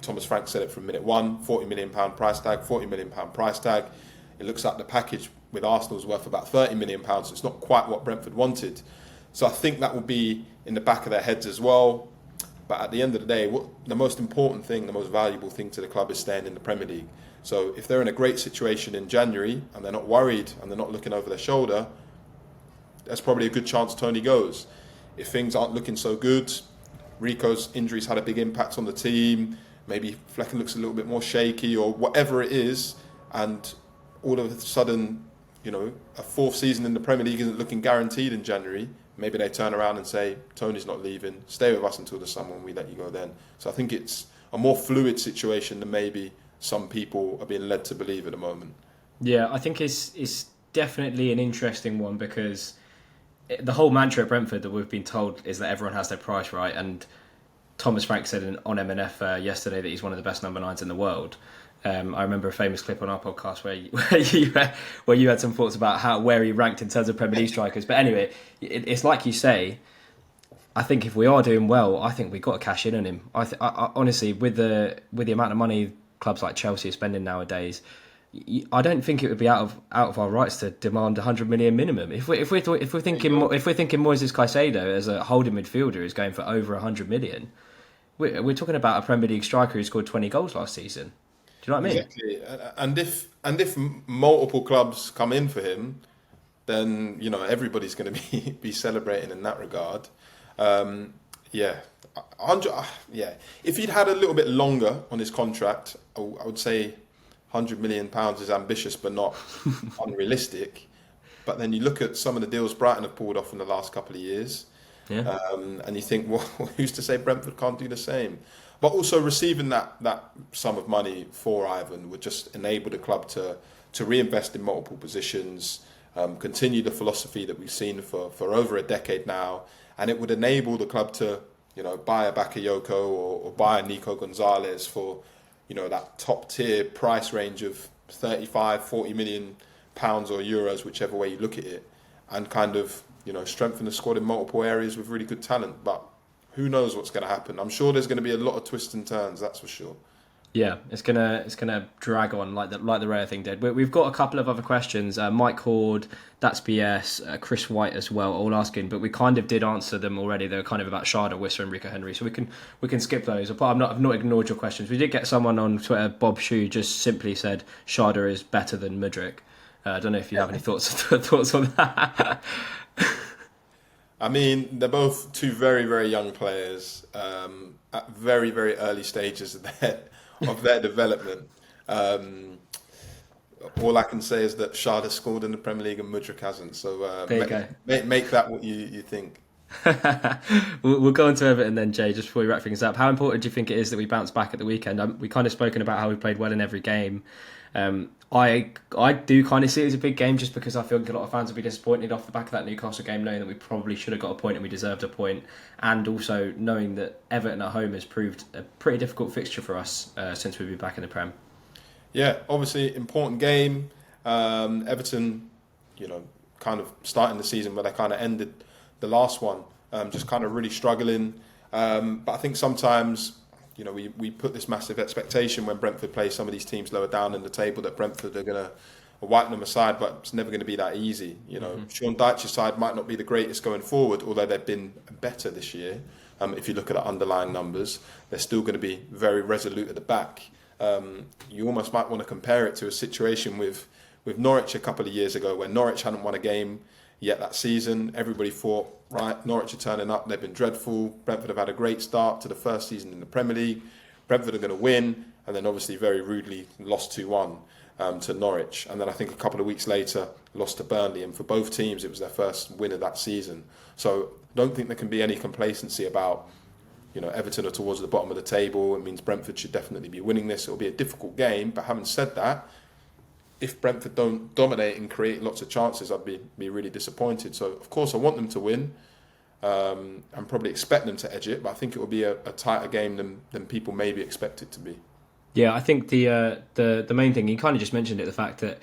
[SPEAKER 2] Thomas Frank said it from minute one, £40 million price tag, £40 million price tag. It looks like the package with Arsenal's worth about £30 million, so it's not quite what Brentford wanted. So I think that will be in the back of their heads as well. But at the end of the day, the most important thing, the most valuable thing to the club is staying in the Premier League. So if they're in a great situation in January and they're not worried and they're not looking over their shoulder, there's probably a good chance Tony goes. If things aren't looking so good, Rico's injuries had a big impact on the team, maybe Flecken looks a little bit more shaky or whatever it is, and all of a sudden, a fourth season in the Premier League isn't looking guaranteed in January, maybe they turn around and say, Tony's not leaving, stay with us until the summer and we let you go then. So I think it's a more fluid situation than maybe some people are being led to believe at the moment.
[SPEAKER 1] Yeah, I think it's definitely an interesting one, because the whole mantra at Brentford that we've been told is that everyone has their price right, and Thomas Frank said on MNF yesterday that he's one of the best number 9s in the world. I remember a famous clip on our podcast where you had some thoughts about where he ranked in terms of Premier League strikers. But anyway, it's like you say. I think if we are doing well, I think we've got to cash in on him. I honestly, with the amount of money clubs like Chelsea are spending nowadays, I don't think it would be out of our rights to demand 100 million minimum. If we're thinking Moises Caicedo as a holding midfielder is going for over 100 million, we're talking about a Premier League striker who scored 20 goals last season. Do you know what I mean?
[SPEAKER 2] Exactly. And if multiple clubs come in for him, then everybody's going to be celebrating in that regard. Yeah. If he'd had a little bit longer on his contract, I would say £100 million is ambitious but not unrealistic. But then you look at some of the deals Brighton have pulled off in the last couple of years, and you think, well, who's to say Brentford can't do the same? But also receiving that sum of money for Ivan would just enable the club to reinvest in multiple positions, continue the philosophy that we've seen for over a decade now, and it would enable the club to buy a Bakayoko or buy a Nico Gonzalez for that top tier price range of 35, 40 million pounds or euros, whichever way you look at it, and kind of strengthen the squad in multiple areas with really good talent. But who knows what's going to happen? I'm sure there's going to be a lot of twists and turns, that's for sure.
[SPEAKER 1] Yeah, it's gonna drag on like the Raya thing did. We've got a couple of other questions. Mike Horde, That's BS, Chris White as well, all asking, but we kind of did answer them already. They're kind of about Sharda, Wisser, and Rico Henry, so we can skip those. I've not ignored your questions. We did get someone on Twitter, Bob Shue, just simply said Sharda is better than Mudryk. I don't know if you have any thoughts on that.
[SPEAKER 2] I mean, they're both two very, very young players at very, very early stages of their development. All I can say is that Sharda scored in the Premier League and Mudryk hasn't. So make that what you think.
[SPEAKER 1] We'll go on to Everton then, Jay, just before we wrap things up. How important do you think it is that we bounce back at the weekend? We kind of spoken about how we played well in every game. I do kind of see it as a big game just because I feel like a lot of fans will be disappointed off the back of that Newcastle game, knowing that we probably should have got a point and we deserved a point, and also knowing that Everton at home has proved a pretty difficult fixture for us since we've been back in the Prem.
[SPEAKER 2] Yeah, obviously important game. Everton, kind of starting the season where they kind of ended the last one, just kind of really struggling. But I think sometimes, we put this massive expectation when Brentford play some of these teams lower down in the table that Brentford are going to whiten them aside, but it's never going to be that easy. Sean Dyche's side might not be the greatest going forward, although they've been better this year. If you look at the underlying numbers, they're still going to be very resolute at the back. You almost might want to compare it to a situation with Norwich a couple of years ago, where Norwich hadn't won a game yet that season. Everybody thought, right, Norwich are turning up. They've been dreadful. Brentford have had a great start to the first season in the Premier League. Brentford are going to win, and then obviously very rudely lost 2-1 to Norwich. And then I think a couple of weeks later, lost to Burnley. And for both teams, it was their first win of that season. So I don't think there can be any complacency about, Everton are towards the bottom of the table. It means Brentford should definitely be winning this. It'll be a difficult game. But having said that, if Brentford don't dominate and create lots of chances, I'd be really disappointed. So, of course, I want them to win and probably expect them to edge it. But I think it will be a tighter game than people maybe expect it to be.
[SPEAKER 1] Yeah, I think the main thing, you kind of just mentioned it, the fact that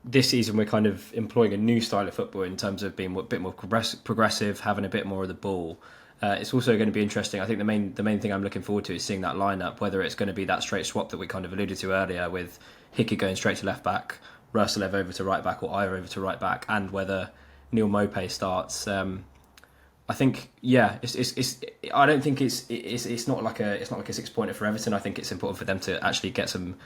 [SPEAKER 1] this season we're kind of employing a new style of football in terms of being a bit more progressive, having a bit more of the ball. It's also going to be interesting. I think the main thing I'm looking forward to is seeing that lineup, whether it's going to be that straight swap that we kind of alluded to earlier, with Hickey going straight to left back, Rurselev over to right back, or Ayer over to right back, and whether Neil Maupay starts. I think, yeah, I don't think it's not like a 6-pointer for Everton. I think it's important for them to actually get some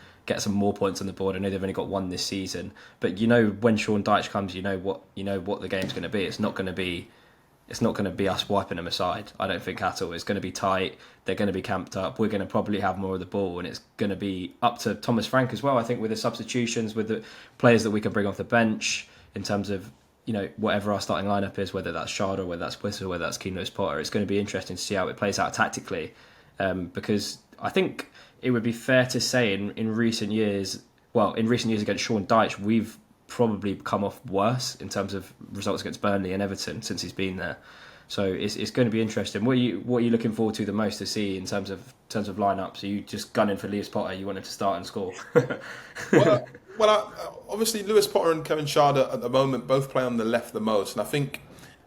[SPEAKER 1] more points on the board. I know they've only got one this season, but when Sean Dyche comes, you know what the game's going to be. It's not going to be us wiping them aside. I don't think at all. It's going to be tight. They're going to be camped up. We're going to probably have more of the ball, and it's going to be up to Thomas Frank as well. I think with the substitutions, with the players that we can bring off the bench, in terms of whatever our starting lineup is, whether that's Shard or whether that's Whistle, whether that's Keane Lewis Potter, it's going to be interesting to see how it plays out tactically. Because I think it would be fair to say in recent years against Sean Dyche, we've probably come off worse in terms of results against Burnley and Everton since he's been there. So it's going to be interesting. What are you looking forward to the most to see in terms of lineups? Are you just gunning for Lewis Potter? You want him to start and score?
[SPEAKER 2] Obviously Lewis Potter and Kevin Shard at the moment both play on the left the most, and I think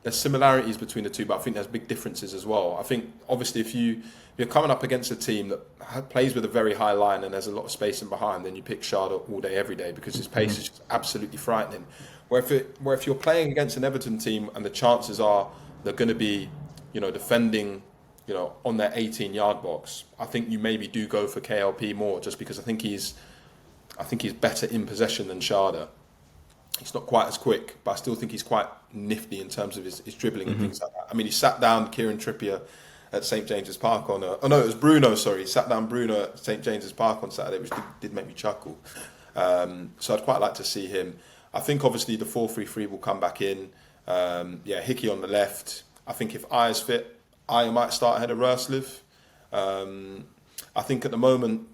[SPEAKER 2] there's similarities between the two, but I think there's big differences as well. I think obviously if you're coming up against a team that plays with a very high line and there's a lot of space in behind, then you pick Shard all day, every day, because his pace is just absolutely frightening. Where if you're playing against an Everton team and the chances are they're going to be, defending, on their 18-yard box, I think you maybe do go for KLP more, just because I think he's better in possession than Sharda. He's not quite as quick, but I still think he's quite nifty in terms of his dribbling and things like that. I mean, he sat down Kieran Trippier at St James's Park it was Bruno, sorry. He sat down Bruno at St James's Park on Saturday, which did make me chuckle. So I'd quite like to see him. I think obviously the 4-3-3 will come back in. Hickey on the left. I think if Ayer's fit, Ayer might start ahead of Rurselev. I think at the moment,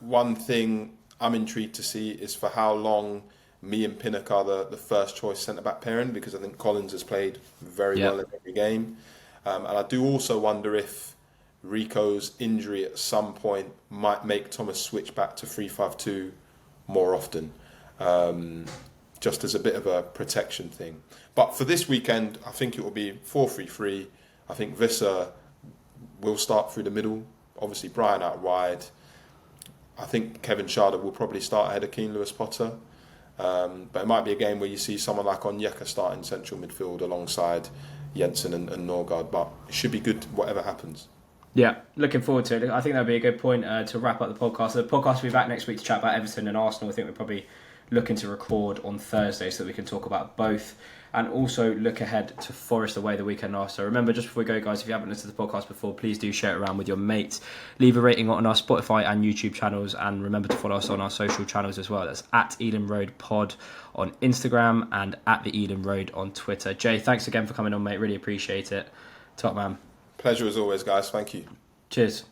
[SPEAKER 2] one thing I'm intrigued to see is for how long me and Pinnock are the first choice centre-back pairing, because I think Collins has played very well in every game. And I do also wonder if Rico's injury at some point might make Thomas switch back to 3-5-2 more often, just as a bit of a protection thing. But for this weekend, I think it will be 4-3-3. I think Visser will start through the middle. Obviously, Brian out wide. I think Kevin Sharda will probably start ahead of Keane Lewis Potter. But it might be a game where you see someone like Onyeka start in central midfield alongside Jensen and Norgard. But it should be good whatever happens.
[SPEAKER 1] Yeah, looking forward to it. I think that would be a good point to wrap up the podcast. The podcast will be back next week to chat about Everton and Arsenal. I think we're probably looking to record on Thursday so that we can talk about both, and also look ahead to Forest away the weekend after. Remember, just before we go, guys, if you haven't listened to the podcast before, please do share it around with your mates. Leave a rating on our Spotify and YouTube channels, and remember to follow us on our social channels as well. That's at Eden Road Pod on Instagram and at the Eden Road on Twitter. Jay, thanks again for coming on, mate. Really appreciate it. Top man.
[SPEAKER 2] Pleasure as always, guys. Thank you.
[SPEAKER 1] Cheers.